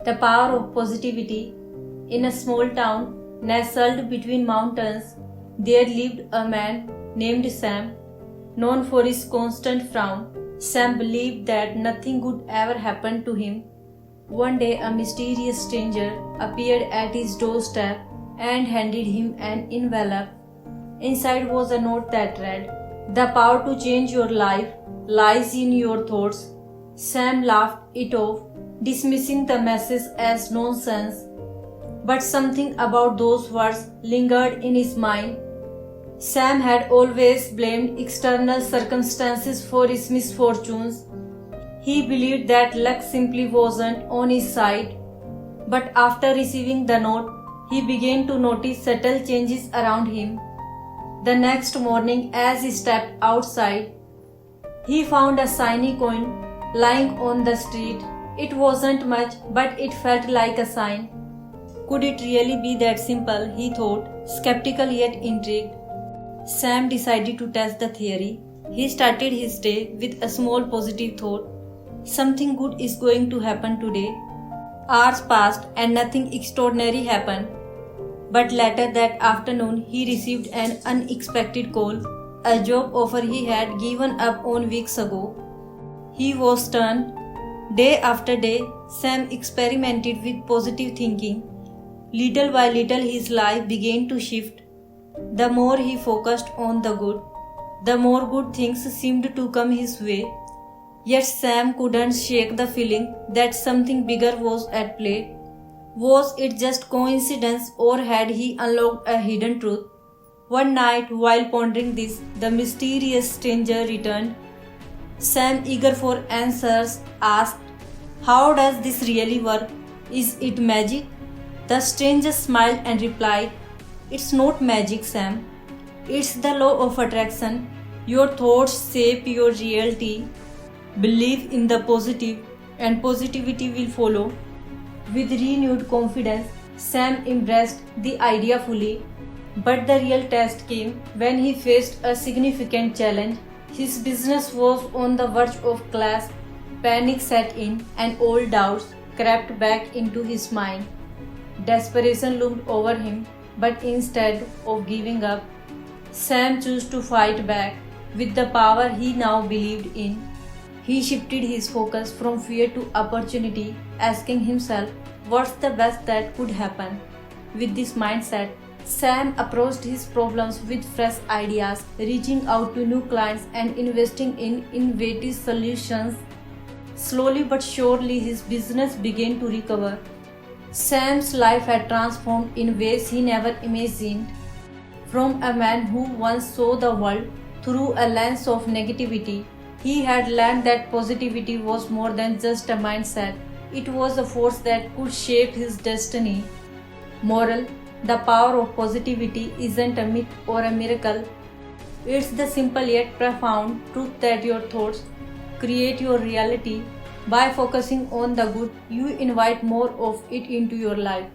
The power of positivity. In a small town nestled between mountains, there lived a man named Sam, known for his constant frown. Sam believed that nothing good ever happened to him. One day, a mysterious stranger appeared at his doorstep and handed him an envelope. Inside was a note that read, "The power to change your life lies in your thoughts." Sam laughed it off, dismissing the message as nonsense. But something about those words lingered in his mind. Sam had always blamed external circumstances for his misfortunes. He believed that luck simply wasn't on his side. But after receiving the note, he began to notice subtle changes around him. The next morning, as he stepped outside, he found a shiny coin lying on the street. It wasn't much, but it felt like a sign. Could it really be that simple, he thought, skeptical yet intrigued. Sam decided to test the theory. He started his day with a small positive thought. Something good is going to happen today. Hours passed and nothing extraordinary happened. But later that afternoon, he received an unexpected call, a job offer he had given up on weeks ago. He was stunned. Day after day, Sam experimented with positive thinking. Little by little, his life began to shift. The more he focused on the good, the more good things seemed to come his way. Yet Sam couldn't shake the feeling that something bigger was at play. Was it just coincidence, or had he unlocked a hidden truth? One night, while pondering this, the mysterious stranger returned. Sam, eager for answers, asked, "How does this really work? Is it magic?" The stranger smiled and replied, "It's not magic, Sam. It's the law of attraction. Your thoughts shape your reality. Believe in the positive, and positivity will follow." With renewed confidence, Sam embraced the idea fully. But the real test came when he faced a significant challenge. His business was on the verge of collapse. Panic set in, and old doubts crept back into his mind. Desperation loomed over him, but instead of giving up, Sam chose to fight back with the power he now believed in. He shifted his focus from fear to opportunity, asking himself, "What's the best that could happen?" With this mindset, Sam approached his problems with fresh ideas, reaching out to new clients and investing in innovative solutions. Slowly but surely, his business began to recover. Sam's life had transformed in ways he never imagined. From a man who once saw the world through a lens of negativity, he had learned that positivity was more than just a mindset. It was a force that could shape his destiny. Moral: the power of positivity isn't a myth or a miracle. It's the simple yet profound truth that your thoughts create your reality. By focusing on the good, you invite more of it into your life.